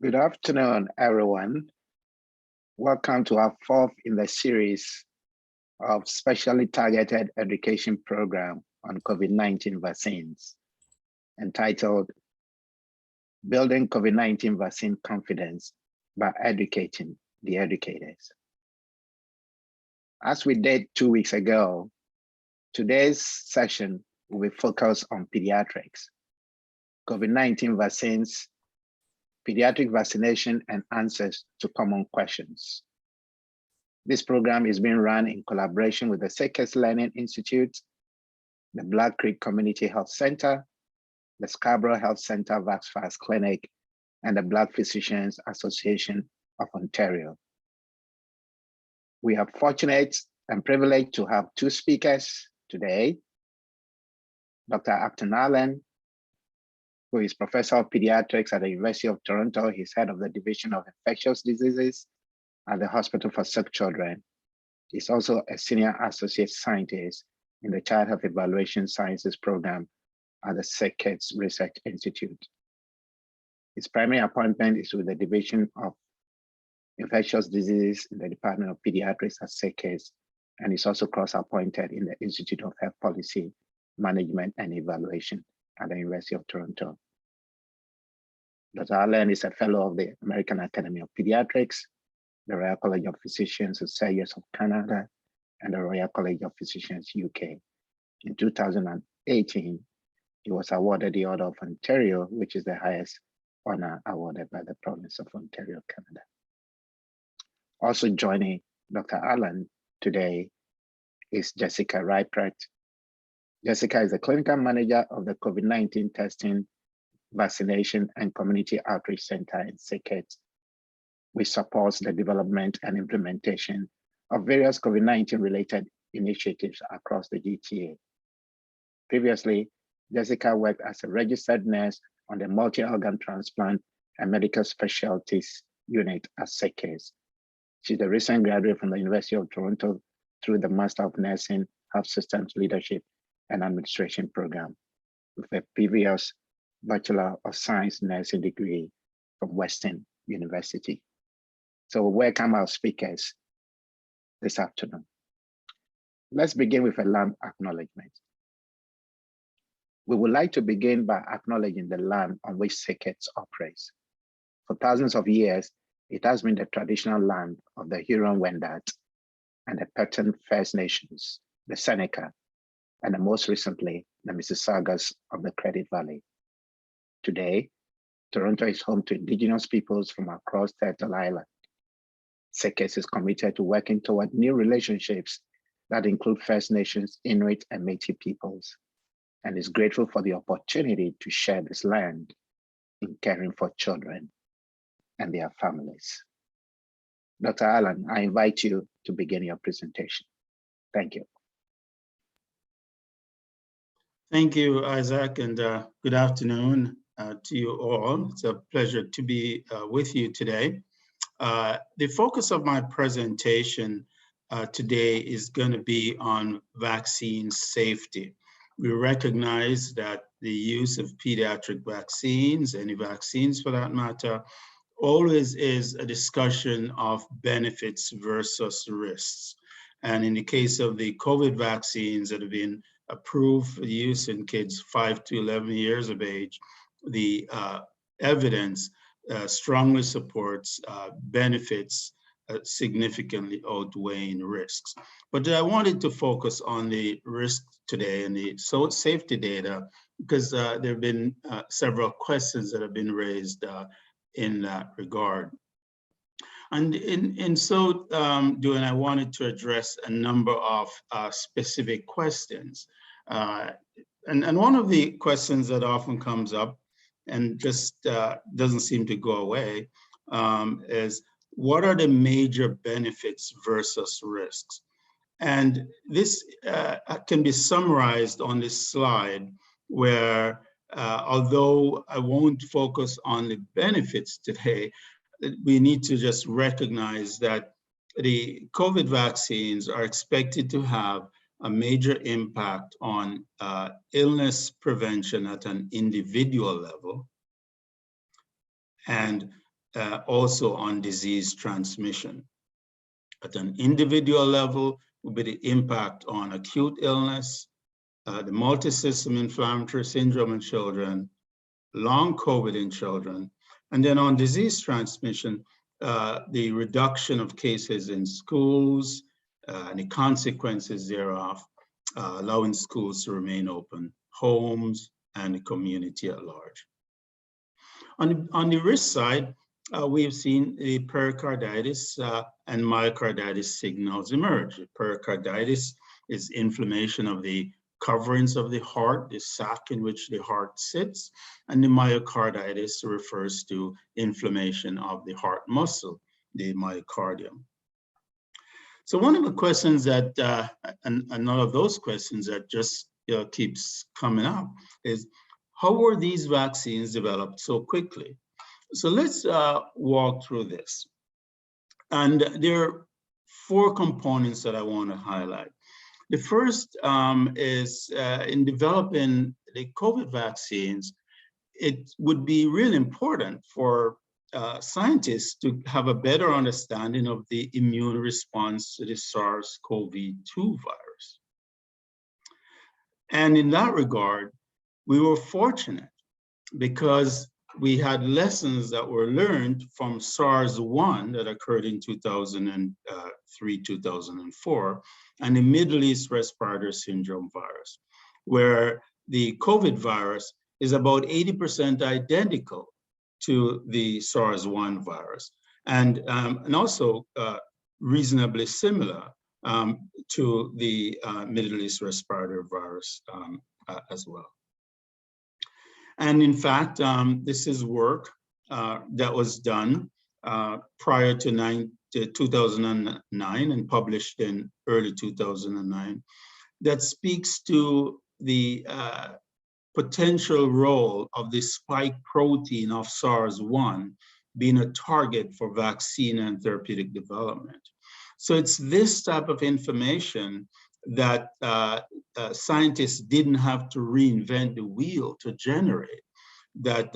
Good afternoon, everyone. Welcome to our fourth in the series of specially targeted education program on COVID-19 vaccines, entitled Building COVID-19 Vaccine Confidence by Educating the Educators. As we did 2 weeks ago, today's session will be focused on pediatrics, COVID-19 vaccines, pediatric vaccination, and answers to common questions. This program is being run in collaboration with the SickKids Learning Institute, the Black Creek Community Health Center, the Scarborough Health Center VaxFast Clinic, and the Black Physicians Association of Ontario. We are fortunate and privileged to have two speakers today, Dr. Upton, who is Professor of Pediatrics at the University of Toronto. He's head of the Division of Infectious Diseases at the Hospital for Sick Children. He's also a Senior Associate Scientist in the Child Health Evaluation Sciences Program at the SickKids Research Institute. His primary appointment is with the Division of Infectious Diseases in the Department of Pediatrics at SickKids, and he's also cross-appointed in the Institute of Health Policy, Management and Evaluation at the University of Toronto. Dr. Allen is a fellow of the American Academy of Pediatrics, the Royal College of Physicians Societies of Canada, and the Royal College of Physicians UK. In 2018, he was awarded the Order of Ontario, which is the highest honor awarded by the province of Ontario, Canada. Also joining Dr. Allen today is Jessica Reiprecht. Jessica is the clinical manager of the COVID-19 testing, vaccination, and community outreach center in SickKids, which supports the development and implementation of various COVID-19 related initiatives across the GTA. Previously, Jessica worked as a registered nurse on the multi-organ transplant and medical specialties unit at SickKids. She's a recent graduate from the University of Toronto through the Master of Nursing, Health Systems Leadership and Administration program, with a previous Bachelor of Science Nursing degree from Western University. So welcome our speakers this afternoon. Let's begin with a land acknowledgement. We would like to begin by acknowledging the land on which SickKids operates. For thousands of years, it has been the traditional land of the Huron-Wendat and the Upton First Nations, the Seneca, and most recently, the Mississaugas of the Credit Valley. Today, Toronto is home to Indigenous peoples from across Turtle Island. SickKids is committed to working toward new relationships that include First Nations, Inuit, and Métis peoples, and is grateful for the opportunity to share this land in caring for children and their families. Dr. Allen, I invite you to begin your presentation. Thank you. Thank you, Isaac, and good afternoon to you all. It's a pleasure to be with you today. The focus of my presentation today is going to be on vaccine safety. We recognize that the use of pediatric vaccines, any vaccines for that matter, always is a discussion of benefits versus risks. And in the case of the COVID vaccines that have been approved for use in kids 5 to 11 years of age, the evidence strongly supports benefits significantly outweighing risks. But I wanted to focus on the risk today and the safety data because there have been several questions that have been raised in that regard. And in so doing, I wanted to address a number of specific questions. And one of the questions that often comes up and just doesn't seem to go away is, what are the major benefits versus risks? And this can be summarized on this slide where, although I won't focus on the benefits today, we need to just recognize that the COVID vaccines are expected to have a major impact on illness prevention at an individual level and also on disease transmission. At an individual level will be the impact on acute illness, the multisystem inflammatory syndrome in children, long COVID in children, and then on disease transmission, the reduction of cases in schools, and the consequences thereof, allowing schools to remain open, homes, and the community at large. On the risk side, we've seen the pericarditis and myocarditis signals emerge. Pericarditis is inflammation of the coverings of the heart, the sac in which the heart sits, and the myocarditis refers to inflammation of the heart muscle, the myocardium. So one of the questions that, and none of those questions that just keeps coming up is, how were these vaccines developed so quickly? So let's walk through this. And there are 4 components that I want to highlight. The first is in developing the COVID vaccines, it would be really important for scientists to have a better understanding of the immune response to the SARS-CoV-2 virus. And in that regard, we were fortunate because we had lessons that were learned from SARS-1 that occurred in 2003, 2004, and the Middle East respiratory syndrome virus, where the COVID virus is about 80% identical to the SARS-1 virus, and also reasonably similar to the Middle East respiratory virus as well. And in fact, this is work that was done prior to 2009 and published in early 2009 that speaks to the potential role of the spike protein of SARS-1 being a target for vaccine and therapeutic development. So it's this type of information that scientists didn't have to reinvent the wheel to generate, that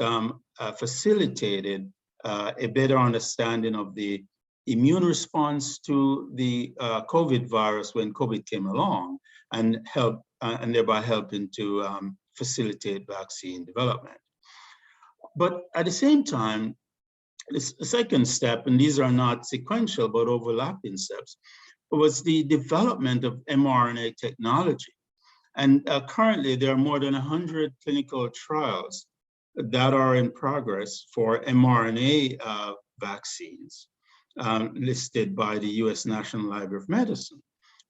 facilitated a better understanding of the immune response to the COVID virus when COVID came along, and thereby helping to facilitate vaccine development. But at the same time, the second step, and these are not sequential but overlapping steps, was the development of mRNA technology. And currently there are more than 100 clinical trials that are in progress for mRNA vaccines listed by the US National Library of Medicine.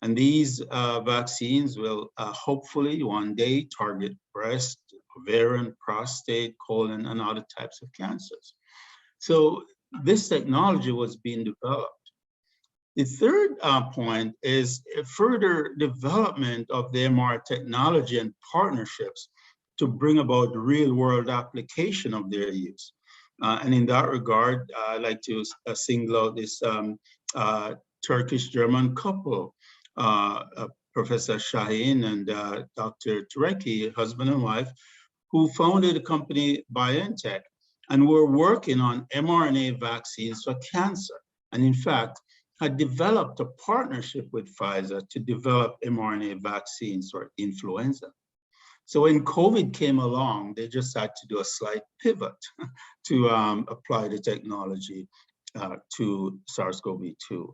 And these vaccines will hopefully one day target breast, ovarian, prostate, colon, and other types of cancers. So this technology was being developed. The third point is a further development of the mRNA technology and partnerships to bring about the real-world application of their use. And in that regard, I'd like to single out this Turkish-German couple, Professor Şahin and Dr. Tureki, husband and wife, who founded the company BioNTech and were working on mRNA vaccines for cancer. And in fact, had developed a partnership with Pfizer to develop mRNA vaccines for influenza. So when COVID came along, they just had to do a slight pivot to apply the technology to SARS-CoV-2.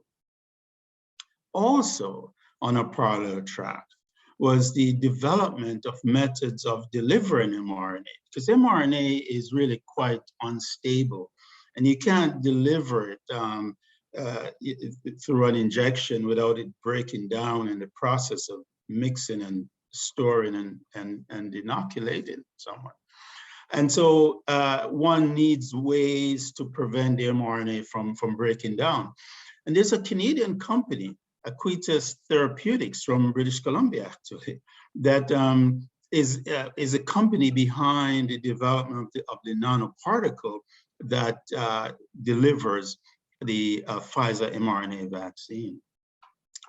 Also on a parallel track was the development of methods of delivering mRNA, because mRNA is really quite unstable and you can't deliver it through an injection without it breaking down in the process of mixing and storing and inoculating someone. And so one needs ways to prevent the mRNA from breaking down. And there's a Canadian company, Aquitas Therapeutics from British Columbia, actually, that is a company behind the development of the nanoparticle that delivers the Pfizer mRNA vaccine.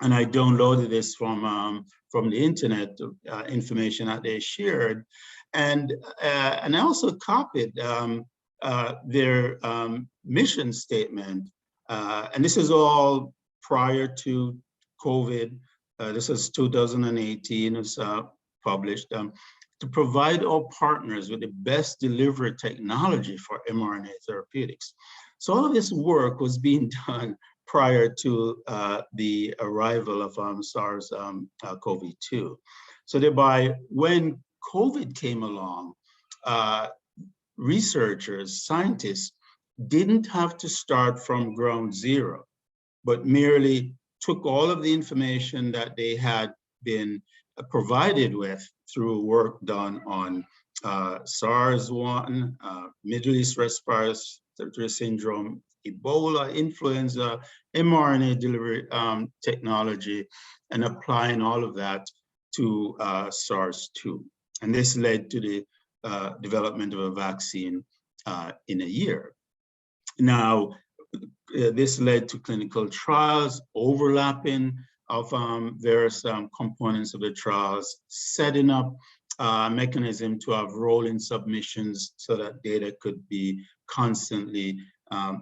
And I downloaded this from the internet, information that they shared. And I also copied their mission statement, and this is all prior to COVID. This is 2018, it's published, to provide all partners with the best delivery technology for mRNA therapeutics. So all of this work was being done prior to the arrival of SARS-CoV-2. So thereby, when COVID came along, researchers, scientists didn't have to start from ground zero, but merely took all of the information that they had been provided with through work done on SARS-1, Middle East Respiratory Syndrome, Ebola, influenza, mRNA delivery technology, and applying all of that to SARS-2. And this led to the development of a vaccine in a year. Now, this led to clinical trials, overlapping of various components of the trials, setting up a mechanism to have rolling submissions so that data could be constantly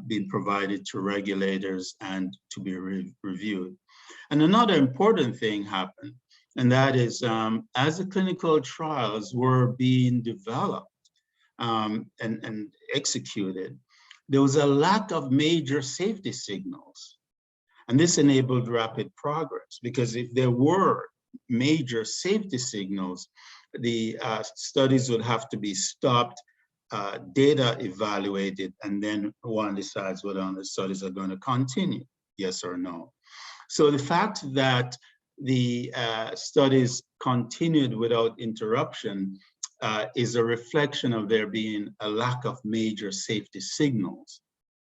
being provided to regulators and to be reviewed. And another important thing happened, and that is as the clinical trials were being developed and executed, there was a lack of major safety signals. And this enabled rapid progress, because if there were major safety signals, the studies would have to be stopped, data evaluated, and then one decides whether the studies are going to continue, yes or no. So the fact that the studies continued without interruption is a reflection of there being a lack of major safety signals,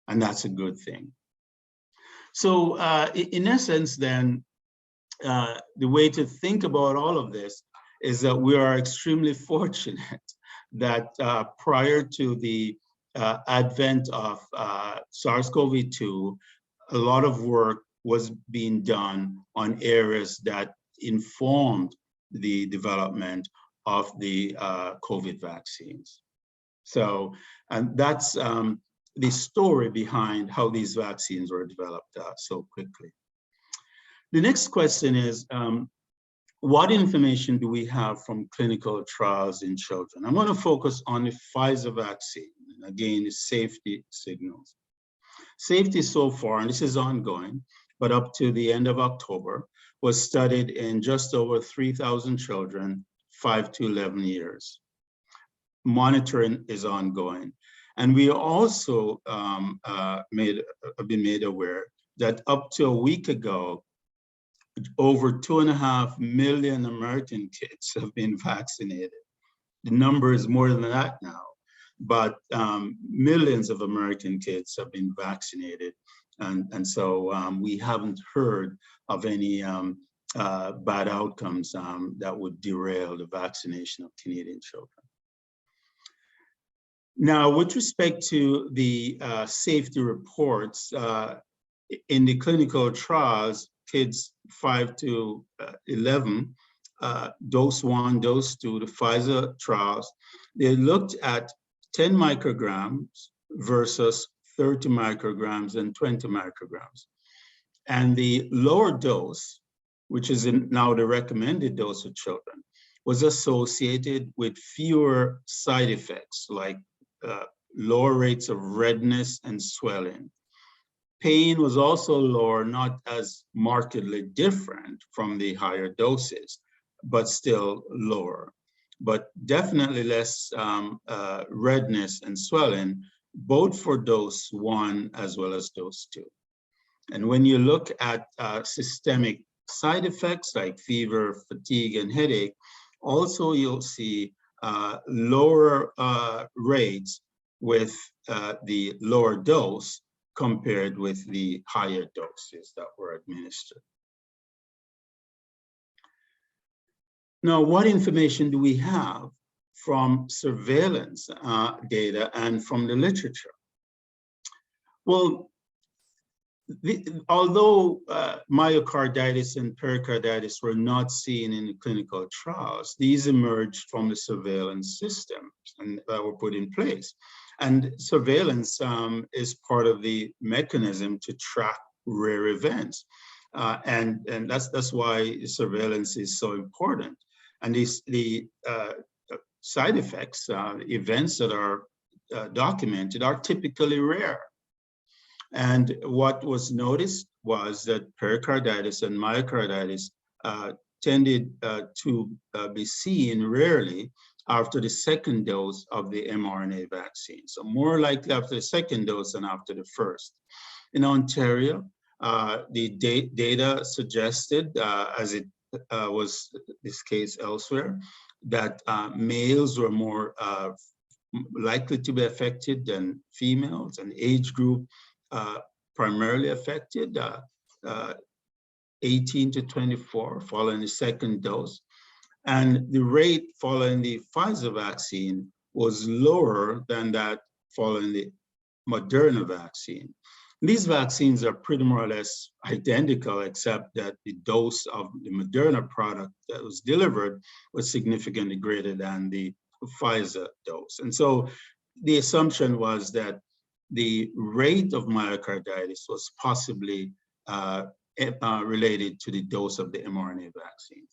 and that's a good thing. So in essence, then, the way to think about all of this is that we are extremely fortunate that prior to the advent of SARS-CoV-2, a lot of work was being done on areas that informed the development of the COVID vaccines. So, and that's the story behind how these vaccines were developed so quickly. The next question is, what information do we have from clinical trials in children? I'm going to focus on the Pfizer vaccine, and again, the safety signals. Safety so far, and this is ongoing, but up to the end of October, was studied in just over 3,000 children, 5 to 11 years. Monitoring is ongoing. And we also have been made aware that up to a week ago, over 2.5 million American kids have been vaccinated. The number is more than that now, but millions of American kids have been vaccinated. And so we haven't heard of any bad outcomes that would derail the vaccination of Canadian children. Now, with respect to the safety reports, in the clinical trials, kids 5 to 11, dose 1, dose 2, the Pfizer trials, they looked at 10 micrograms versus 30 micrograms and 20 micrograms. And the lower dose, which is now the recommended dose of children, was associated with fewer side effects like lower rates of redness and swelling. Pain was also lower, not as markedly different from the higher doses, but still lower. But definitely less redness and swelling, both for dose 1 as well as dose 2. And when you look at systemic side effects like fever, fatigue, and headache, also you'll see lower rates with the lower dose compared with the higher doses that were administered. Now, what information do we have from surveillance data and from the literature? Well, although myocarditis and pericarditis were not seen in the clinical trials, these emerged from the surveillance systems and that were put in place. And surveillance is part of the mechanism to track rare events. And that's why surveillance is so important. And the side effects, events that are documented are typically rare. And what was noticed was that pericarditis and myocarditis tended to be seen rarely after the second dose of the mRNA vaccine. So more likely after the second dose than after the first. In Ontario, the data suggested, as it was this case elsewhere, that males were more likely to be affected than females, and age group primarily affected, 18 to 24 following the second dose. And the rate following the Pfizer vaccine was lower than that following the Moderna vaccine. These vaccines are pretty more or less identical, except that the dose of the Moderna product that was delivered was significantly greater than the Pfizer dose. And so the assumption was that the rate of myocarditis was possibly related to the dose of the mRNA vaccine.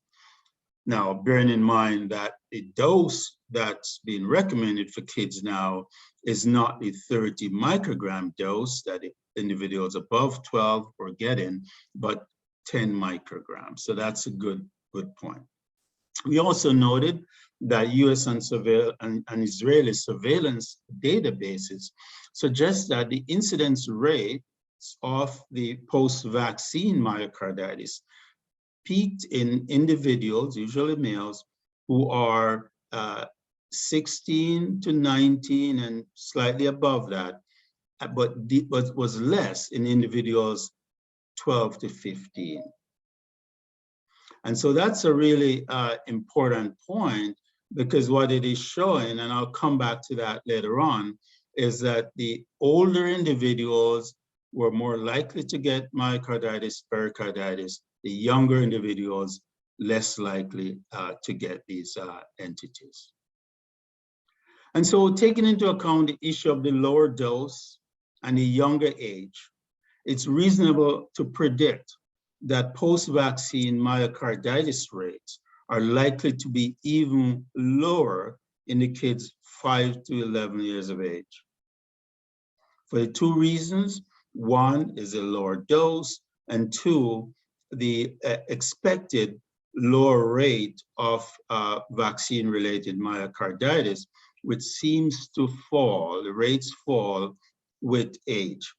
Now, bearing in mind that the dose that's being recommended for kids now is not the 30 microgram dose that individuals above 12 were getting, but 10 micrograms. So that's a good point. We also noted that US and Israeli surveillance databases suggest that the incidence rate of the post-vaccine myocarditis peaked in individuals, usually males, who are 16 to 19 and slightly above that, but was less in individuals 12 to 15. And so that's a really important point, because what it is showing, and I'll come back to that later on, is that the older individuals were more likely to get myocarditis, pericarditis, the younger individuals less likely to get these entities. And so taking into account the issue of the lower dose and the younger age, it's reasonable to predict that post-vaccine myocarditis rates are likely to be even lower in the kids 5 to 11 years of age. For the two reasons: one is a lower dose, and two, the expected lower rate of vaccine-related myocarditis, which seems to fall, the rates fall with age.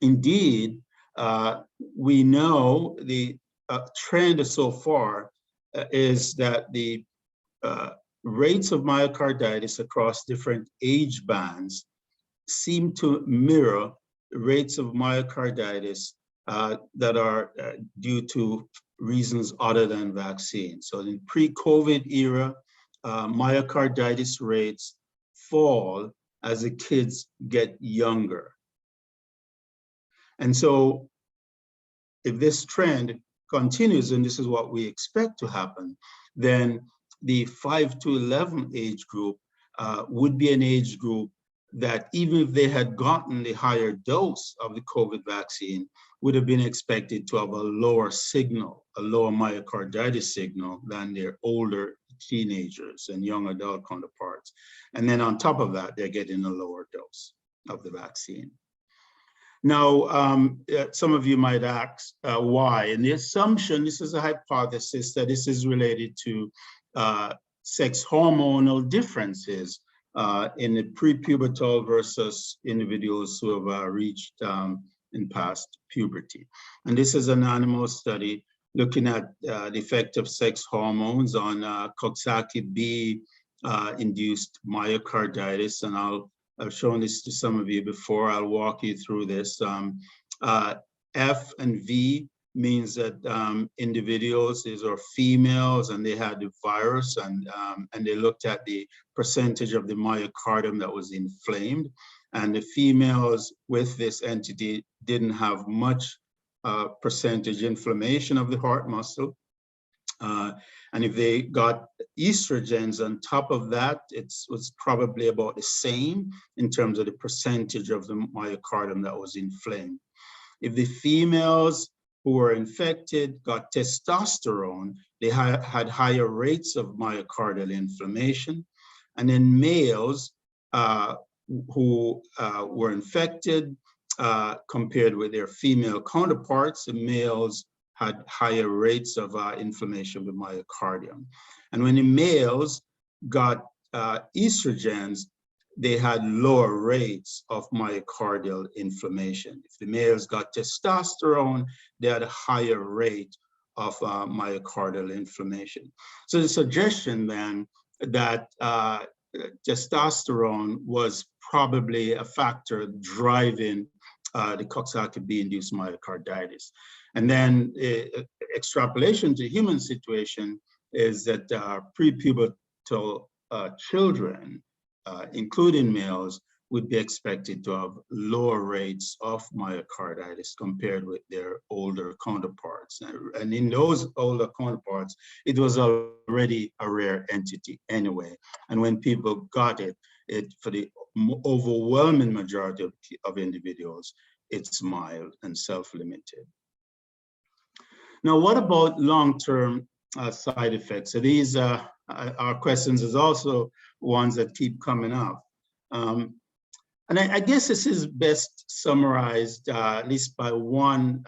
Indeed, we know the trend so far is that the rates of myocarditis across different age bands seem to mirror rates of myocarditis that are due to reasons other than vaccine. So in pre-COVID era, myocarditis rates fall as the kids get younger. And so if this trend continues, and this is what we expect to happen, then the 5 to 11 age group would be an age group that, even if they had gotten the higher dose of the COVID vaccine, would have been expected to have a lower signal, a lower myocarditis signal than their older teenagers and young adult counterparts. And then on top of that, they're getting a lower dose of the vaccine. Now, some of you might ask why, and the assumption, this is a hypothesis, that this is related to sex hormonal differences in the prepubertal versus individuals who have reached in past puberty. And this is an animal study looking at the effect of sex hormones on Coxsackie-B induced myocarditis, and I've shown this to some of you before. I'll walk you through this. F and V means that individuals, these are females, and they had the virus, and they looked at the percentage of the myocardium that was inflamed. And the females with this entity didn't have much percentage inflammation of the heart muscle. And if they got estrogens on top of that, it was probably about the same in terms of the percentage of the myocardium that was inflamed. If the females who were infected got testosterone, they had higher rates of myocardial inflammation. And then males who were infected compared with their female counterparts, the males had higher rates of inflammation with myocardium. And when the males got estrogens, they had lower rates of myocardial inflammation. If the males got testosterone, they had a higher rate of myocardial inflammation. So the suggestion then that testosterone was probably a factor driving the Coxsackie-B-induced myocarditis. And then extrapolation to human situation is that prepubertal children, including males, would be expected to have lower rates of myocarditis compared with their older counterparts. And in those older counterparts, it was already a rare entity anyway. And when people got it, for the overwhelming majority of individuals, it's mild and self-limited. Now, what about long-term side effects? So these are questions is also ones that keep coming up. And I guess this is best summarized at least by one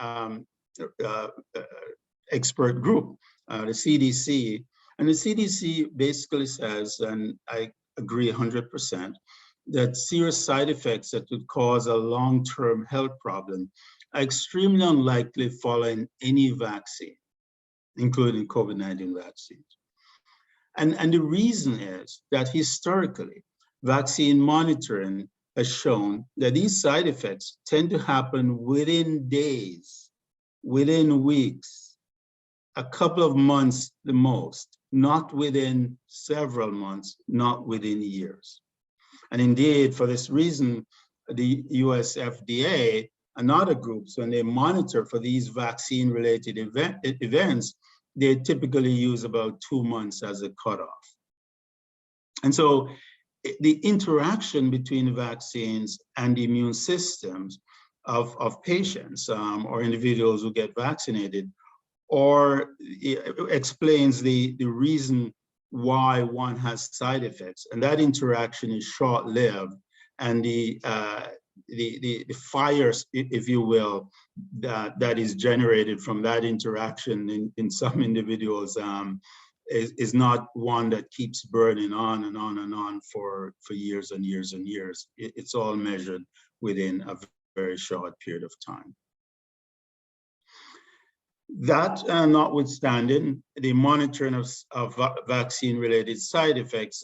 expert group, the CDC. And the CDC basically says, and I agree 100%, that serious side effects that would cause a long-term health problem are extremely unlikely following any vaccine, including COVID-19 vaccines. And the reason is that historically, vaccine monitoring has shown that these side effects tend to happen within days, within weeks, a couple of months the most, not within several months, not within years. And indeed, for this reason, the US FDA and other groups, when they monitor for these vaccine-related events, they typically use about 2 months as a cutoff. And so the interaction between vaccines and the immune systems of patients or individuals who get vaccinated, or explains the reason why one has side effects. And that interaction is short-lived, and the fires, if you will, that is generated from that interaction in some individuals is not one that keeps burning on and on and on for years and years and years. It's all measured within a very short period of time. That notwithstanding, the monitoring of vaccine-related side effects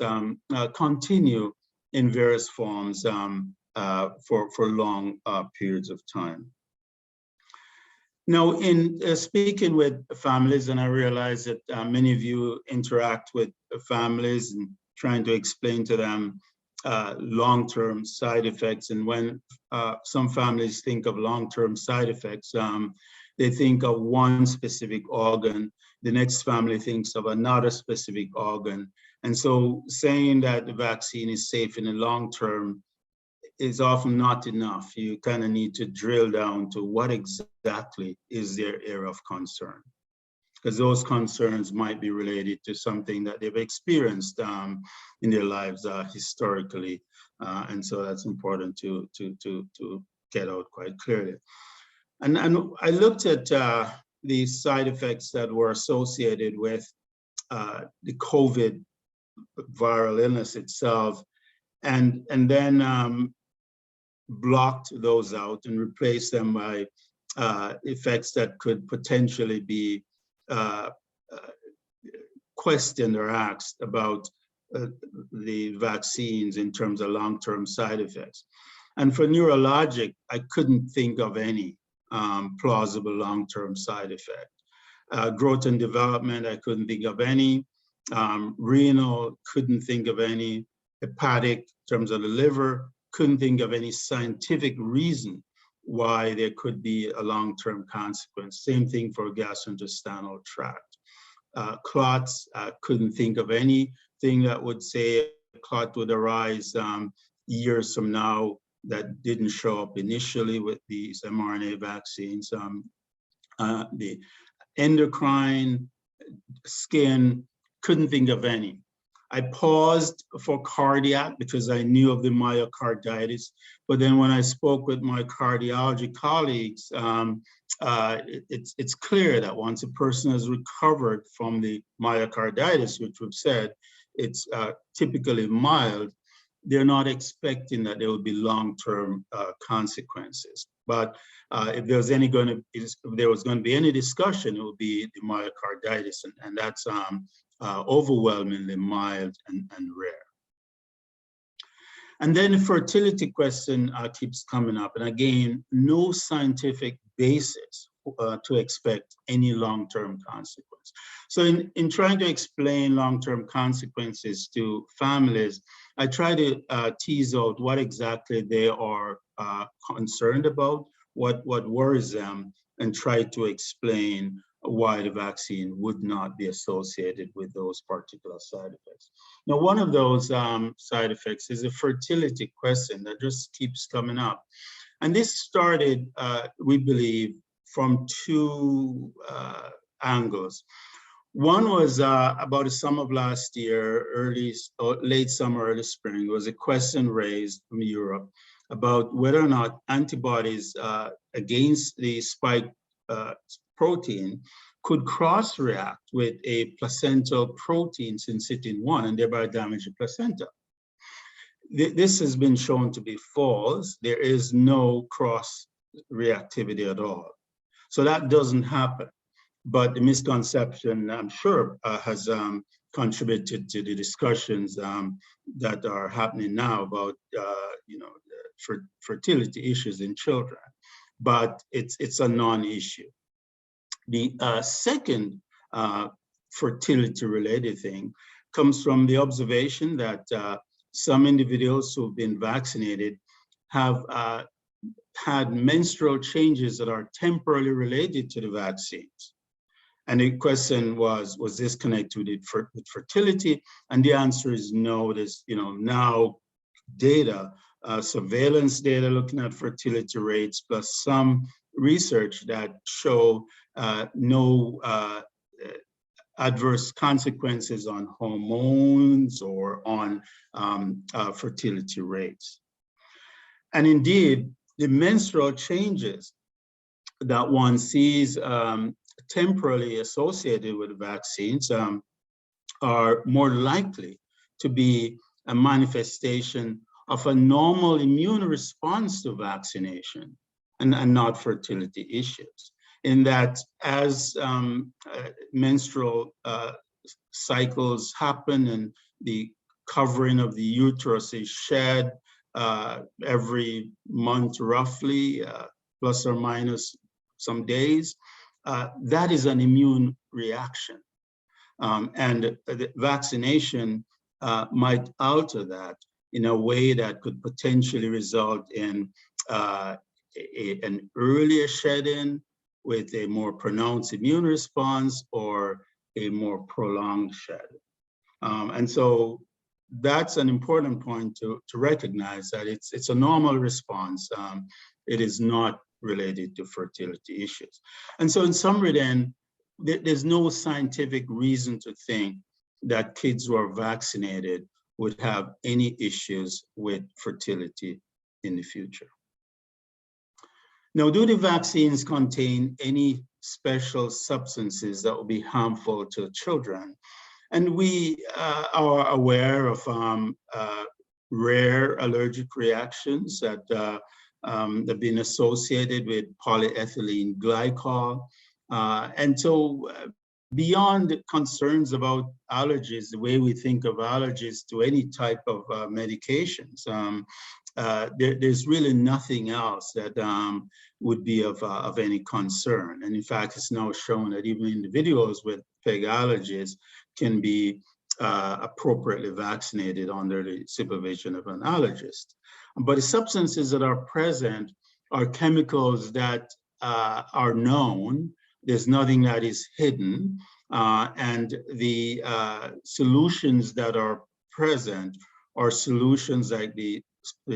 continue in various forms for long periods of time. Now, in speaking with families, and I realize that many of you interact with families and trying to explain to them long-term side effects. And when some families think of long-term side effects, they think of one specific organ. The next family thinks of another specific organ. And so saying that the vaccine is safe in the long term is often not enough. You kind of need to drill down to what exactly is their area of concern, because those concerns might be related to something that they've experienced in their lives historically. And so that's important to get out quite clearly. And I looked at the side effects that were associated with the COVID viral illness itself, and then blocked those out and replaced them by effects that could potentially be questioned or asked about the vaccines in terms of long-term side effects. And for neurologic, I couldn't think of any plausible long-term side effect. Growth and development, I couldn't think of any. Renal, couldn't think of any. Hepatic, in terms of the liver, couldn't think of any scientific reason why there could be a long-term consequence. Same thing for gastrointestinal tract. Clots, couldn't think of anything that would say a clot would arise years from now that didn't show up initially with these mRNA vaccines. The endocrine, skin, couldn't think of any. I paused for cardiac because I knew of the myocarditis, but then when I spoke with my cardiology colleagues, it's clear that once a person has recovered from the myocarditis, which we've said, it's typically mild, they're not expecting that there will be long-term consequences. But if there was going to be any discussion, it would be the myocarditis, and that's overwhelmingly mild and rare. And then the fertility question keeps coming up, and again, no scientific basis to expect any long-term consequence. So in trying to explain long-term consequences to families, I try to tease out what exactly they are concerned about, what worries them, and try to explain why the vaccine would not be associated with those particular side effects. Now, one of those side effects is a fertility question that just keeps coming up. And this started, we believe, from two angles. One was about the summer of last year, late summer, early spring. There was a question raised from Europe about whether or not antibodies against the spike protein could cross-react with a placental protein syncytin-1 and thereby damage the placenta. This has been shown to be false. There is no cross-reactivity at all. So that doesn't happen. But the misconception, I'm sure, has contributed to the discussions that are happening now about fertility issues in children. But it's a non-issue. The second fertility-related thing comes from the observation that some individuals who've been vaccinated have had menstrual changes that are temporarily related to the vaccines. And the question was this connected with fertility? And the answer is no. There's now data, surveillance data looking at fertility rates, plus some research that show no adverse consequences on hormones or on fertility rates. And indeed, the menstrual changes that one sees temporarily associated with vaccines are more likely to be a manifestation of a normal immune response to vaccination and not fertility issues. In that as menstrual cycles happen and the covering of the uterus is shed every month roughly, plus or minus some days, that is an immune reaction. And the vaccination might alter that in a way that could potentially result in an earlier shedding with a more pronounced immune response or a more prolonged shedding. And so that's an important point to recognize that it's a normal response. It is not related to fertility issues. And so in summary then, there's no scientific reason to think that kids who are vaccinated would have any issues with fertility in the future. Now, do the vaccines contain any special substances that will be harmful to children? And we are aware of rare allergic reactions that have been associated with polyethylene glycol. And so beyond concerns about allergies, the way we think of allergies to any type of medications, there's really nothing else that would be of any concern. And in fact, it's now shown that even individuals with PEG allergies can be appropriately vaccinated under the supervision of an allergist. But the substances that are present are chemicals that are known. There's nothing that is hidden. And the solutions that are present are solutions like the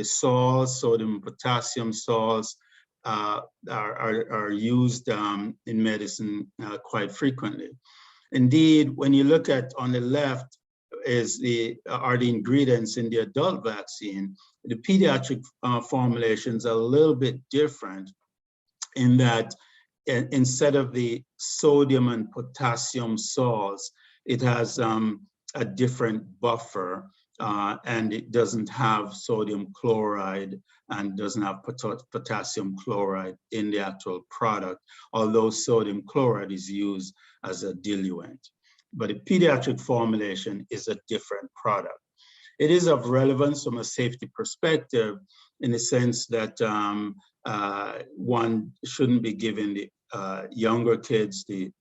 salts, sodium, potassium salts, are used in medicine quite frequently. Indeed, when you look at on the left are the ingredients in the adult vaccine, the pediatric formulations are a little bit different in that instead of the sodium and potassium salts, it has a different buffer, and it doesn't have sodium chloride and doesn't have potassium chloride in the actual product, although sodium chloride is used as a diluent. But the pediatric formulation is a different product. It is of relevance from a safety perspective in the sense that one shouldn't be giving the younger kids the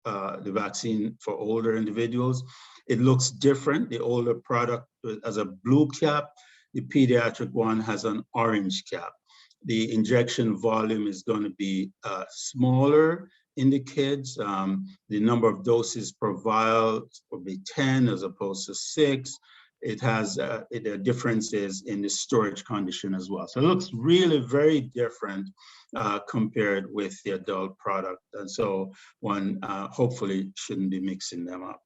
vaccine for older individuals. It looks different. The older product has a blue cap. The pediatric one has an orange cap. The injection volume is going to be smaller in the kids. The number of doses per vial will be 10 as opposed to 6. It has the differences in the storage condition as well. So it looks really very different compared with the adult product. And so one hopefully shouldn't be mixing them up.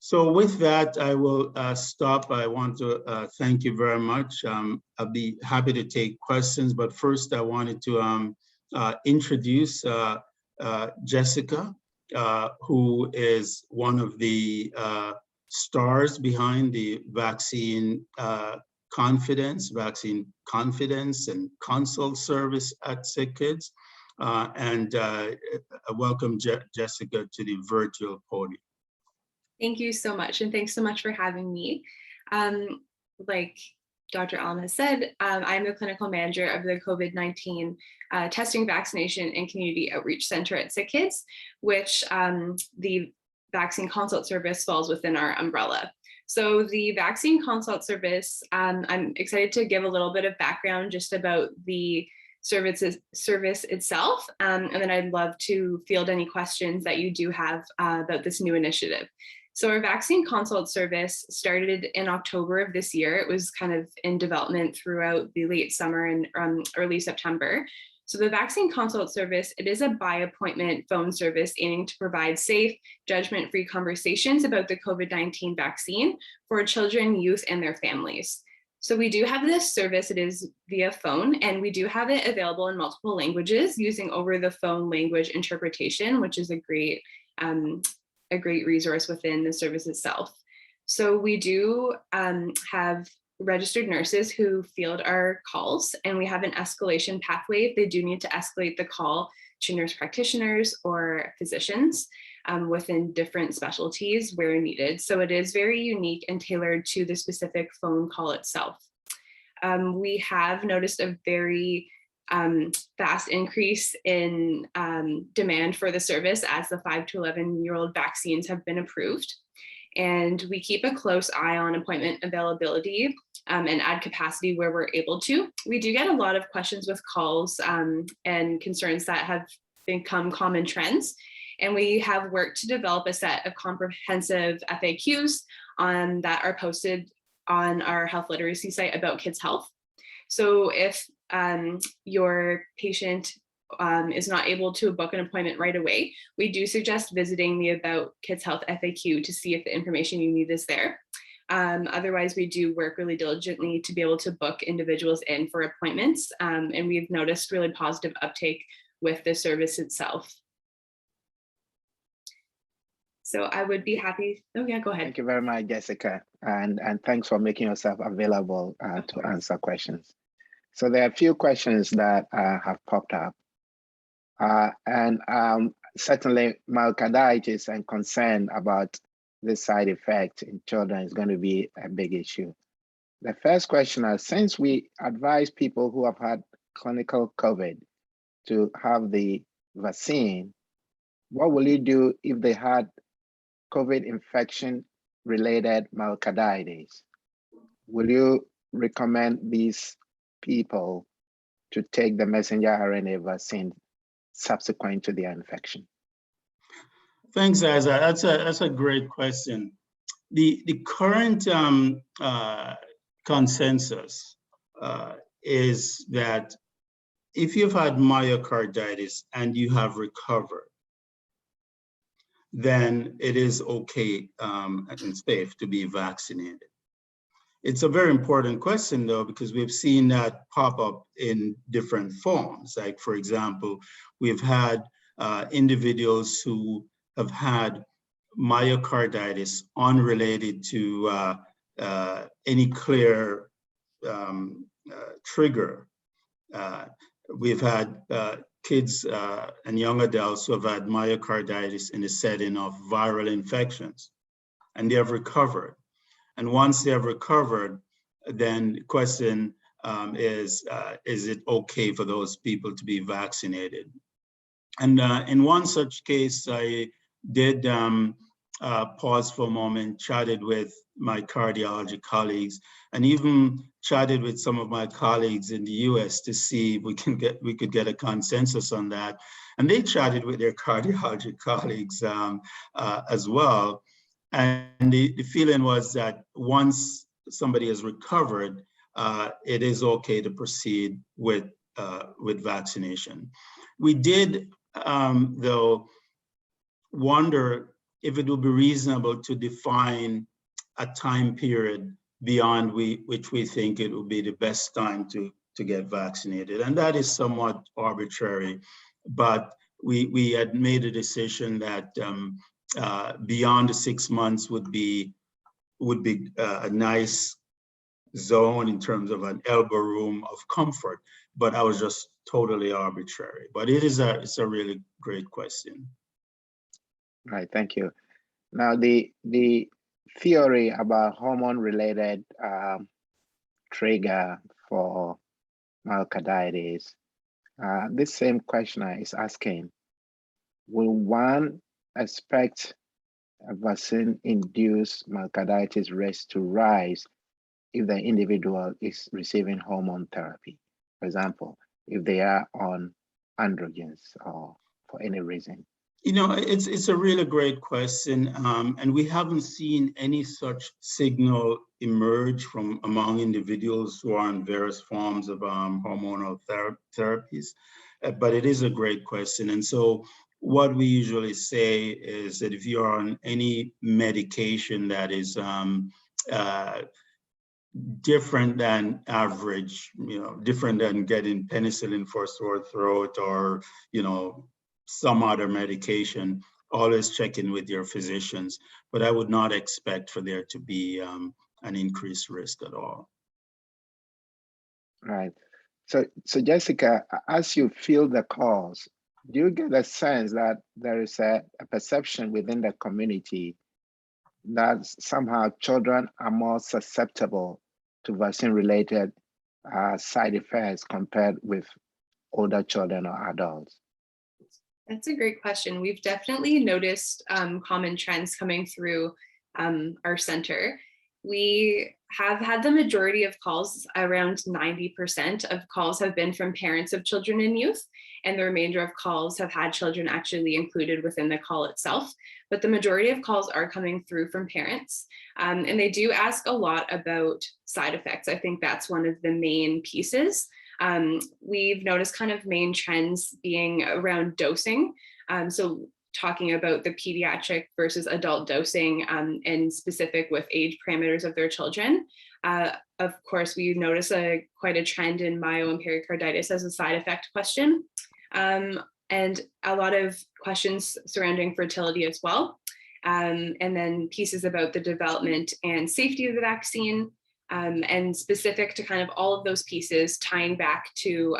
So with that, I will stop. I want to thank you very much. I'll be happy to take questions, but first I wanted to introduce Jessica, who is one of the stars behind the vaccine confidence and consult service at SickKids. And welcome Jessica to the virtual podium. Thank you so much. And thanks so much for having me. Like Dr. Allen has said, I'm the clinical manager of the COVID-19 testing, vaccination, and community outreach center at SickKids, which the vaccine consult service falls within our umbrella. So the vaccine consult service, I'm excited to give a little bit of background just about the service itself, and then I'd love to field any questions that you do have about this new initiative. So our vaccine consult service started in October of this year. It was kind of in development throughout the late summer and early September. So the vaccine consult service, it is a by-appointment phone service aiming to provide safe, judgment-free conversations about the COVID-19 vaccine for children, youth, and their families. So we do have this service, it is via phone, and we do have it available in multiple languages using over-the-phone language interpretation, which is a great resource within the service itself. So we do have registered nurses who field our calls, and we have an escalation pathway if they do need to escalate the call to nurse practitioners or physicians within different specialties where needed. So it is very unique and tailored to the specific phone call itself. We have noticed a very fast increase in demand for the service as the 5 to 11-year-old vaccines have been approved. And we keep a close eye on appointment availability and add capacity where we're able to. We do get a lot of questions with calls and concerns that have become common trends. And we have worked to develop a set of comprehensive FAQs that are posted on our health literacy site about kids' health. So if your patient is not able to book an appointment right away, we do suggest visiting the About Kids Health FAQ to see if the information you need is there. Otherwise, we do work really diligently to be able to book individuals in for appointments, and we've noticed really positive uptake with the service itself. So I would be happy. Oh yeah, go ahead. Thank you very much, Jessica, and thanks for making yourself available to answer questions. So there are a few questions that have popped up. Certainly myocarditis and concern about this side effect in children is going to be a big issue. The first question is, since we advise people who have had clinical COVID to have the vaccine, what will you do if they had COVID infection related myocarditis? Will you recommend these people to take the messenger RNA vaccine subsequent to their infection? Thanks, Isaac. That's a great question. The current consensus is that if you've had myocarditis and you have recovered, then it is okay and safe to be vaccinated. It's a very important question, though, because we've seen that pop up in different forms. Like, for example, we've had individuals who have had myocarditis unrelated to any clear trigger. We've had kids and young adults who have had myocarditis in the setting of viral infections, and they have recovered. And once they have recovered, then the question is it okay for those people to be vaccinated? And in one such case, I did pause for a moment, chatted with my cardiology colleagues, and even chatted with some of my colleagues in the US to see if we could get a consensus on that. And they chatted with their cardiology colleagues as well. And the feeling was that once somebody has recovered, it is okay to proceed with vaccination. We did, though, wonder if it would be reasonable to define a time period beyond which we think it would be the best time to get vaccinated. And that is somewhat arbitrary, but we had made a decision that beyond the 6 months would be a nice zone in terms of an elbow room of comfort, but I was just totally arbitrary. But it's a really great question. Right, thank you. Now, the theory about hormone-related trigger for myocarditis, this same questioner is asking, will one expect a vaccine-induced myocarditis risk to rise if the individual is receiving hormone therapy? For example, if they are on androgens or for any reason. You know, it's a really great question, and we haven't seen any such signal emerge from among individuals who are on various forms of hormonal therapies, but it is a great question. And so what we usually say is that if you're on any medication that is different than average, different than getting penicillin for sore throat or, some other medication, always check in with your physicians. But I would not expect for there to be an increased risk at all. Right. So Jessica, as you feel the calls, do you get a sense that there is a perception within the community that somehow children are more susceptible to vaccine-related side effects compared with older children or adults? That's a great question. We've definitely noticed common trends coming through our center. We have had the majority of calls, around 90% of calls have been from parents of children and youth, and the remainder of calls have had children actually included within the call itself. But the majority of calls are coming through from parents, and they do ask a lot about side effects. I think that's one of the main pieces. We've noticed kind of main trends being around dosing. So talking about the pediatric versus adult dosing and specific with age parameters of their children. Of course, we notice quite a trend in myo and pericarditis as a side effect question. And a lot of questions surrounding fertility as well. And then pieces about the development and safety of the vaccine. And specific to kind of all of those pieces tying back to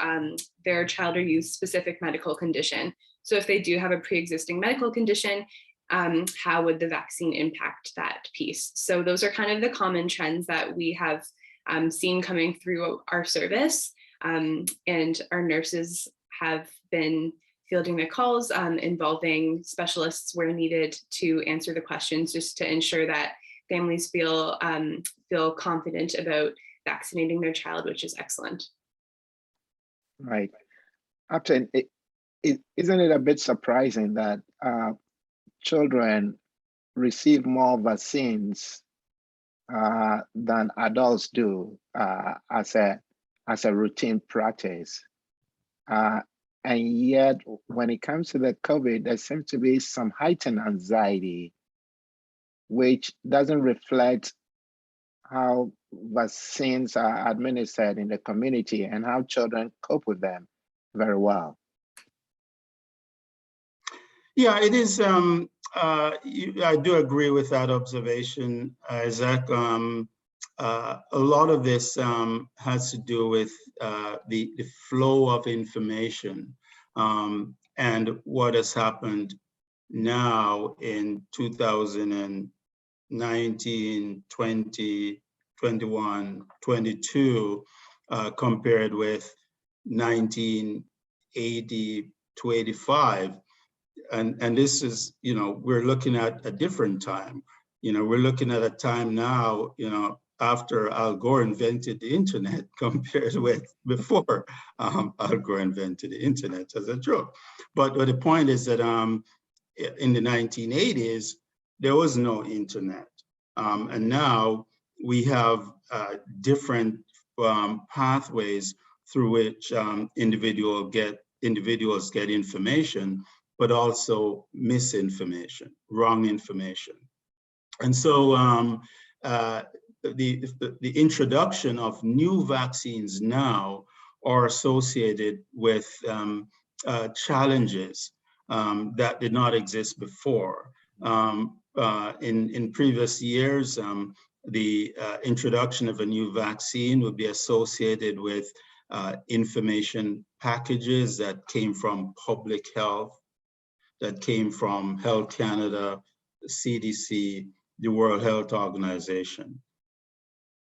their child or youth specific medical condition. So if they do have a pre-existing medical condition, how would the vaccine impact that piece? So those are kind of the common trends that we have seen coming through our service. And our nurses have been fielding the calls involving specialists where needed to answer the questions, just to ensure that families feel confident about vaccinating their child, which is excellent. Right. Upton, isn't it a bit surprising that children receive more vaccines than adults do as a routine practice. And yet, when it comes to the COVID, there seems to be some heightened anxiety, which doesn't reflect how vaccines are administered in the community and how children cope with them very well. Yeah, it is. I do agree with that observation, Isaac. A lot of this has to do with the flow of information and what has happened now in 2019, 20, 21, 22, compared with 1980 to 85. And this is, we're looking at a different time. We're looking at a time now, after Al Gore invented the internet compared with before Al Gore invented the internet, as a joke. But the point is that in the 1980s, there was no internet. And now we have different pathways through which individuals get information, but also misinformation, wrong information. And so the introduction of new vaccines now are associated with challenges that did not exist before. In previous years, the introduction of a new vaccine would be associated with information packages that came from public health, that came from Health Canada, the CDC, the World Health Organization.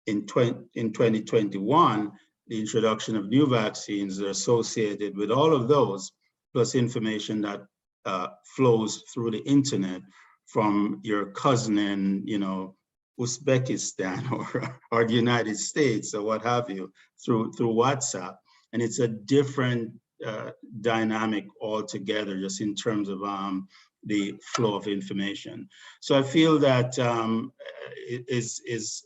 In 2021, the introduction of new vaccines are associated with all of those, plus information that flows through the internet from your cousin in, Uzbekistan or the United States or what have you, through WhatsApp. And it's a different dynamic altogether, just in terms of the flow of information. So I feel that it is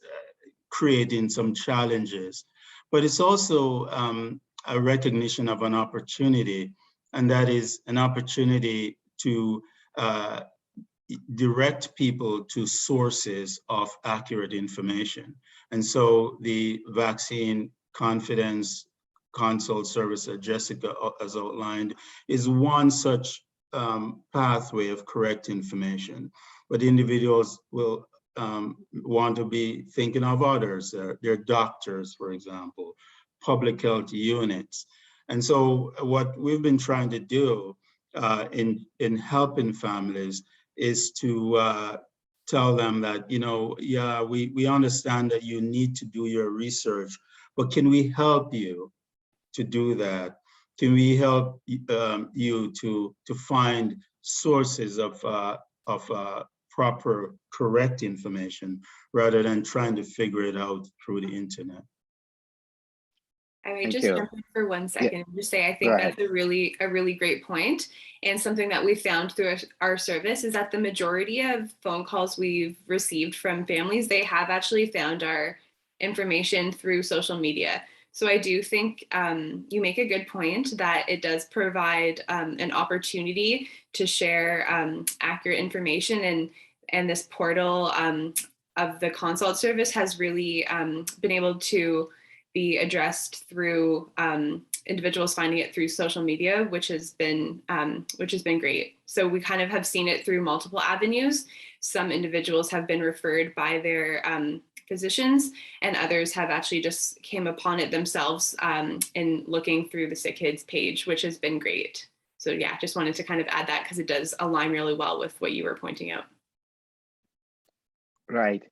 creating some challenges, but it's also a recognition of an opportunity, and that is an opportunity to direct people to sources of accurate information. And so the vaccine confidence consult service that Jessica has outlined is one such pathway of correct information, but individuals will want to be thinking of others, their doctors, for example, public health units. And so what we've been trying to do in helping families is to tell them that, yeah, we understand that you need to do your research, but can we help you to do that? Can we help you to find sources of proper, correct information rather than trying to figure it out through the internet? I might just jump in for 1 second and just say, I think that's a really great point. And something that we found through our service is that the majority of phone calls we've received from families, they have actually found our information through social media. So I do think you make a good point that it does provide an opportunity to share accurate information, and this portal of the consult service has really been able to be addressed through individuals finding it through social media, which has been great. So we kind of have seen it through multiple avenues. Some individuals have been referred by their physicians, and others have actually just came upon it themselves in looking through the SickKids page, which has been great. So yeah, just wanted to kind of add that because it does align really well with what you were pointing out. Right.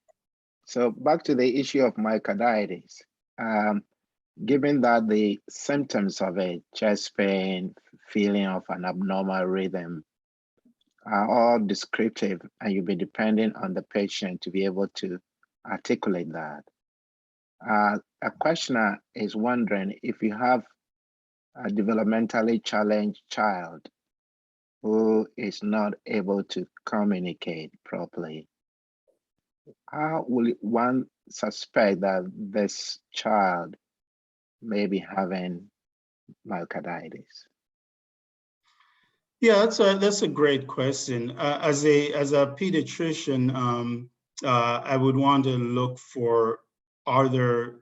So back to the issue of myocarditis. Given that the symptoms of a chest pain, feeling of an abnormal rhythm are all descriptive, and you'll be depending on the patient to be able to articulate that. A questioner is wondering if you have a developmentally challenged child who is not able to communicate properly, how will one suspect that this child may be having myocarditis? Yeah, that's a great question. As a pediatrician, I would want to look for other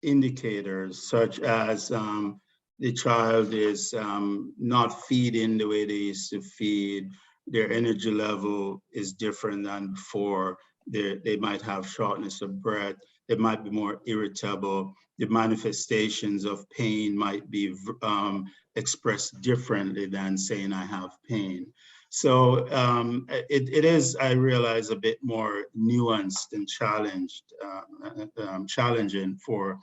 indicators such as the child is not feeding the way they used to feed, their energy level is different than before, they might have shortness of breath, they might be more irritable, the manifestations of pain might be expressed differently than saying I have pain. So it is, I realize, a bit more nuanced and challenging for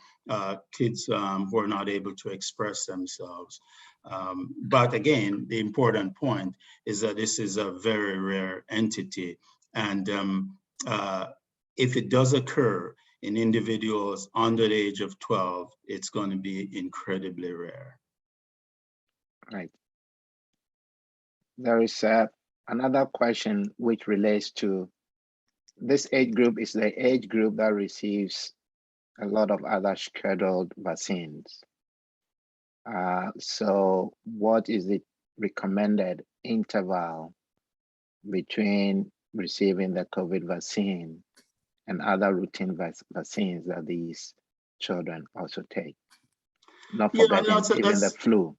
kids who are not able to express themselves. But again, the important point is that this is a very rare entity. And if it does occur in individuals under the age of 12, it's going to be incredibly rare. Right. There is another question which relates to this age group is the age group that receives a lot of other scheduled vaccines. So what is the recommended interval between receiving the COVID vaccine and other routine vaccines that these children also take? Not forgetting even the flu.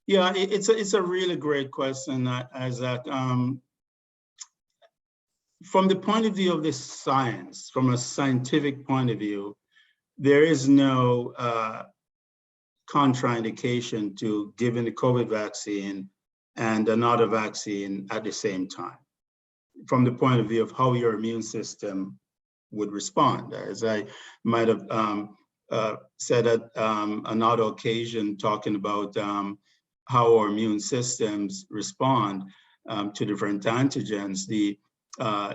Yeah, it's a really great question, Isaac. From the point of view of this science, from a scientific point of view, there is no contraindication to giving the COVID vaccine and another vaccine at the same time, from the point of view of how your immune system would respond. As I might have said at another occasion, talking about how our immune systems respond to different antigens, the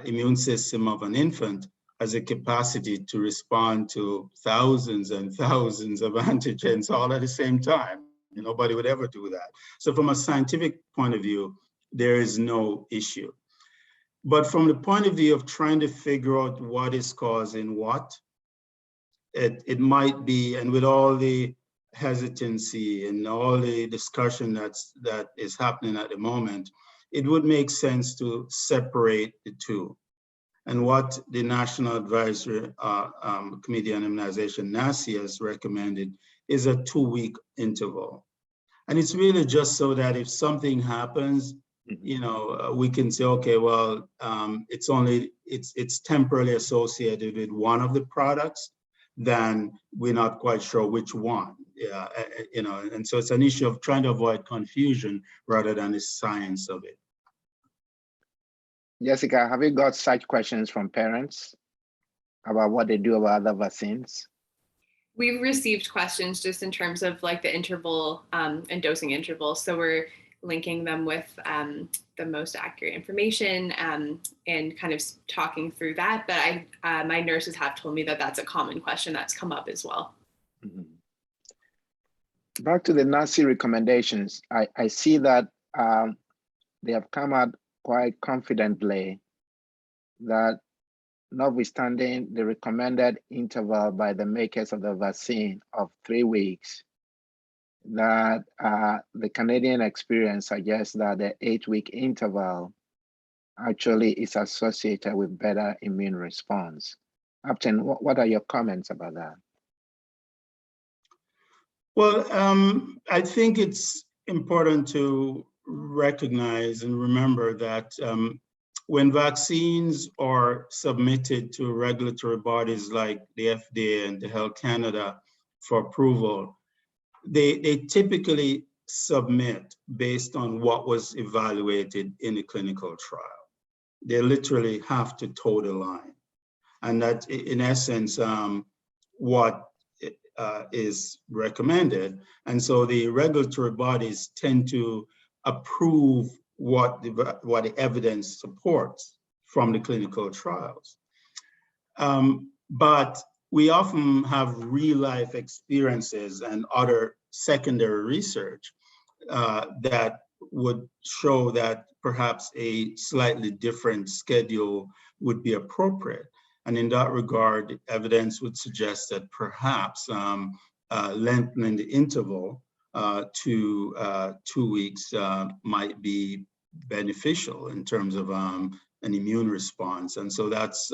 immune system of an infant has a capacity to respond to thousands and thousands of antigens all at the same time. Nobody would ever do that. So from a scientific point of view, there is no issue. But from the point of view of trying to figure out what is causing what, it might be, and with all the hesitancy and all the discussion that is happening at the moment, it would make sense to separate the two. And what the National Advisory Committee on Immunization, NACI, has recommended is a 2-week interval. And it's really just so that if something happens, we can say, okay, well, it's temporarily associated with one of the products, then we're not quite sure which one. And so it's an issue of trying to avoid confusion rather than the science of it. Jessica, have you got such questions from parents about what they do about other vaccines? We've received questions just in terms of like the interval and dosing interval. So we're linking them with the most accurate information and kind of talking through that. But my nurses have told me that that's a common question that's come up as well. Mm-hmm. Back to the NACI recommendations, I see that they have come out quite confidently that notwithstanding the recommended interval by the makers of the vaccine of 3 weeks, that the Canadian experience suggests that the 8-week interval actually is associated with better immune response. Upton, what are your comments about that? Well, I think it's important to recognize and remember that when vaccines are submitted to regulatory bodies like the FDA and the Health Canada for approval, they typically submit based on what was evaluated in a clinical trial. They literally have to toe the line. And that, in essence, what is recommended. And so the regulatory bodies tend to approve what the evidence supports from the clinical trials. But we often have real life experiences and other secondary research that would show that perhaps a slightly different schedule would be appropriate. And in that regard, evidence would suggest that perhaps lengthening the interval to 2 weeks might be beneficial in terms of an immune response. And so that's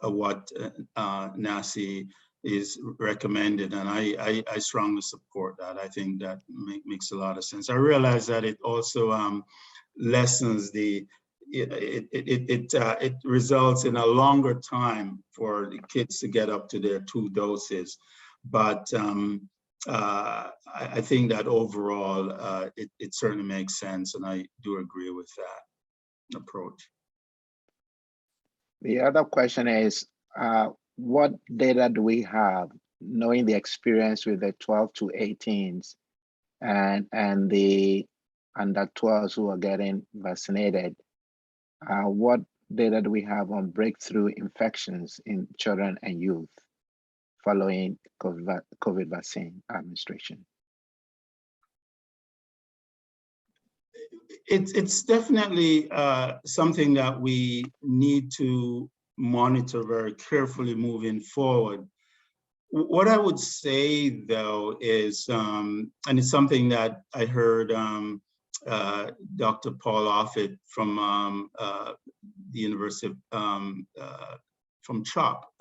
what NACI is recommended, and I strongly support that. I think that makes a lot of sense. I realize that it also lessens the, it results in a longer time for the kids to get up to their 2 doses, but I think that overall it certainly makes sense, and I do agree with that approach. The other question is, what data do we have, knowing the experience with the 12 to 18s and the under 12s who are getting vaccinated? What data do we have on breakthrough infections in children and youth following COVID vaccine administration? It's definitely something that we need to monitor very carefully moving forward. What I would say, though, is, and it's something that I heard Dr. Paul Offit from the University of, from CHOP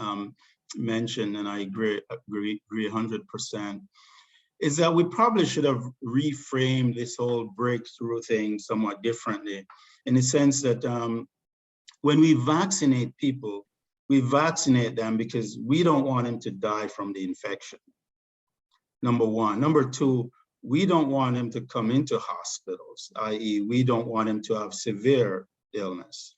mention, and I agree 100%, is that we probably should have reframed this whole breakthrough thing somewhat differently, in the sense that when we vaccinate people, we vaccinate them because we don't want them to die from the infection, number one. Number two, we don't want them to come into hospitals, i.e. we don't want them to have severe illness.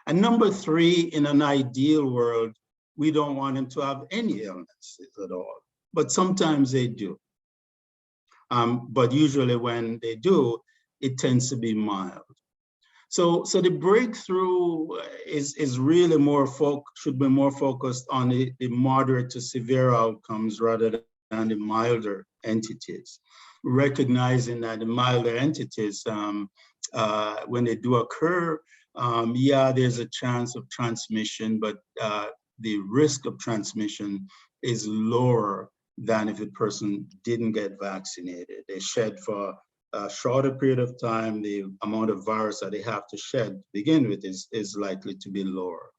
And number three, in an ideal world, we don't want them to have any illnesses at all, but sometimes they do. But usually when they do, it tends to be mild. So the breakthrough is really should be more focused on the moderate to severe outcomes rather than the milder entities. Recognizing that the milder entities, when they do occur, yeah, there's a chance of transmission, but the risk of transmission is lower than if a person didn't get vaccinated. They shed for a shorter period of time, the amount of virus that they have to shed to begin with is likely to be lower.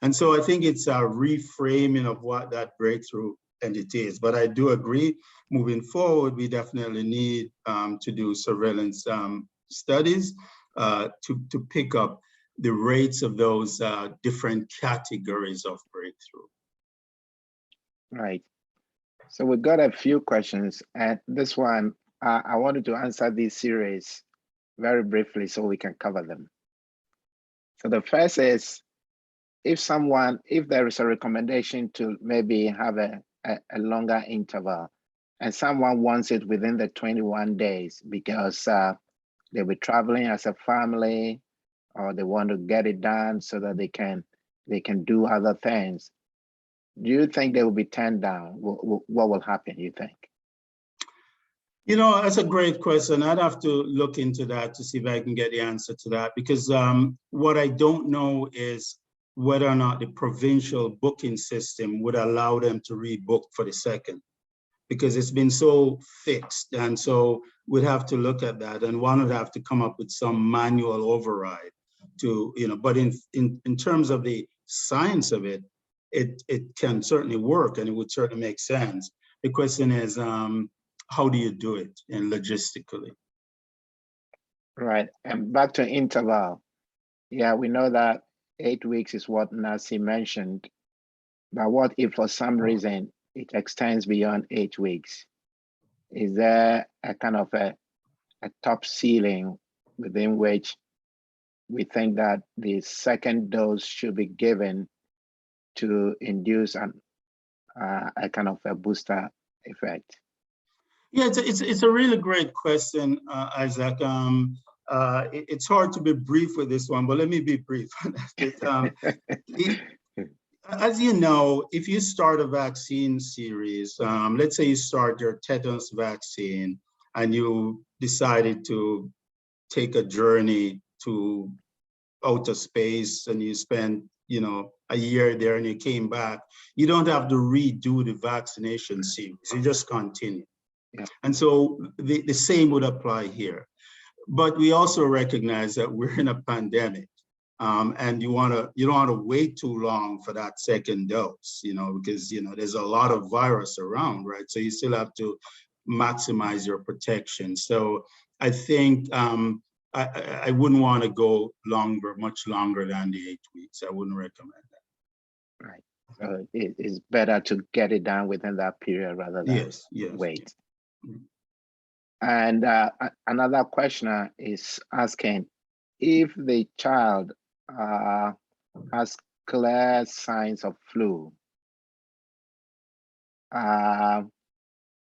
And so I think it's a reframing of what that breakthrough entity is. But I do agree, moving forward, we definitely need to do surveillance studies to pick up the rates of those different categories of breakthrough. Right. So we've got a few questions, and this one, I wanted to answer this series very briefly so we can cover them. So the first is, if there is a recommendation to maybe have a longer interval, and someone wants it within the 21 days because they'll be traveling as a family, or they want to get it done so that they can do other things, do you think they will be turned down? What will happen, you think? You know, that's a great question. I'd have to look into that to see if I can get the answer to that, because what I don't know is whether or not the provincial booking system would allow them to rebook for the second, because it's been so fixed. And so we'd have to look at that, and one would have to come up with some manual override to, you know, but in terms of the science of it, it can certainly work, and it would certainly make sense. The question is, how do you do it and logistically? Right, and back to interval. Yeah, we know that 8 weeks is what Nancy mentioned, but what if for some reason it extends beyond 8 weeks? Is there a kind of a top ceiling within which we think that the second dose should be given to induce a kind of a booster effect? Yeah, it's a really great question, Isaac. It's hard to be brief with this one, but let me be brief. As you know, if you start a vaccine series, let's say you start your tetanus vaccine, and you decided to take a journey to outer space and you spent, you know, a year there and you came back, you don't have to redo the vaccination series. You just continue. Yeah. And so the same would apply here. But we also recognize that we're in a pandemic, and you don't want to wait too long for that second dose, you know, because, you know, there's a lot of virus around, right? So you still have to maximize your protection. So I think I wouldn't want to go much longer than the 8 weeks. I wouldn't recommend that. Right. So it is better to get it done within that period rather than Yes. wait. Yes. And another questioner is asking if the child has clear signs of flu,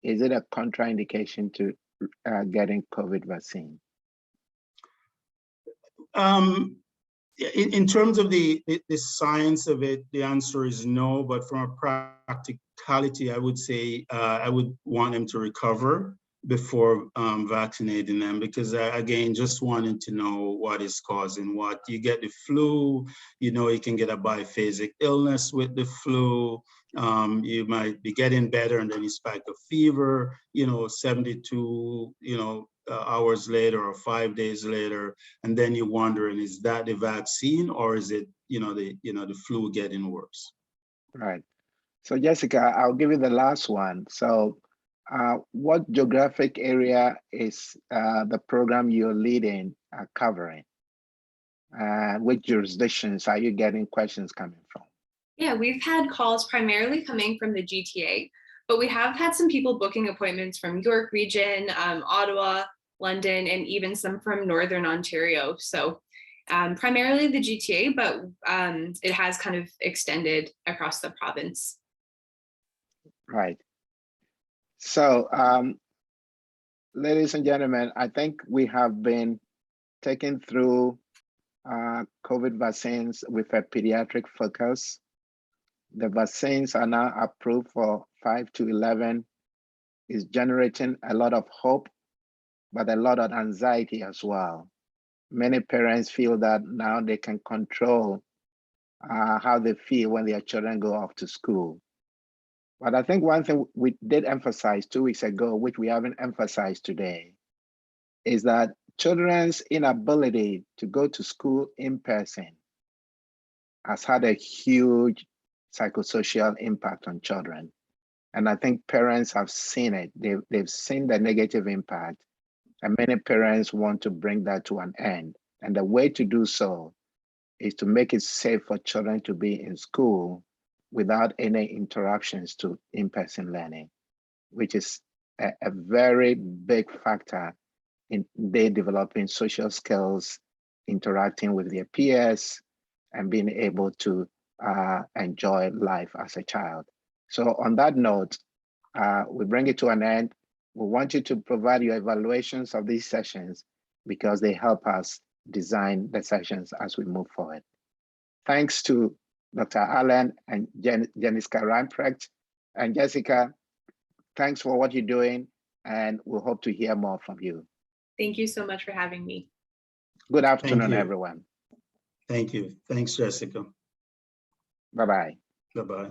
is it a contraindication to getting COVID vaccine? In terms of the science of it, the answer is no, but from a practicality, I would say I would want them to recover before vaccinating them, because again, just wanting to know what is causing what. You get the flu, you know, you can get a biphasic illness with the flu. You might be getting better and then you spike a fever, you know, 72, you know, hours later or 5 days later, and then you're wondering, is that the vaccine or is it, the flu getting worse? Right. So Jessica, I'll give you the last one. So what geographic area is the program you're leading covering? Which jurisdictions are you getting questions coming from? Yeah, we've had calls primarily coming from the GTA, but we have had some people booking appointments from York region, Ottawa, London, and even some from Northern Ontario. So primarily the GTA, but it has kind of extended across the province. Right. So, ladies and gentlemen, I think we have been taken through COVID vaccines with a pediatric focus. The vaccines are now approved for 5 to 11. Is generating a lot of hope, but a lot of anxiety as well. Many parents feel that now they can control how they feel when their children go off to school. But I think one thing we did emphasize 2 weeks ago, which we haven't emphasized today, is that children's inability to go to school in person has had a huge psychosocial impact on children. And I think parents have seen it. They've seen the negative impact, and many parents want to bring that to an end. And the way to do so is to make it safe for children to be in school without any interruptions to in-person learning, which is a very big factor in they developing social skills, interacting with their peers, and being able to enjoy life as a child. So on that note, we bring it to an end. We want you to provide your evaluations of these sessions because they help us design the sessions as we move forward. Thanks to Dr. Allen and Jessica Reiprecht. And Jessica, thanks for what you're doing, and we'll hope to hear more from you. Thank you so much for having me. Good afternoon, everyone. Thank you. Thanks, Jessica. Bye-bye. Bye-bye.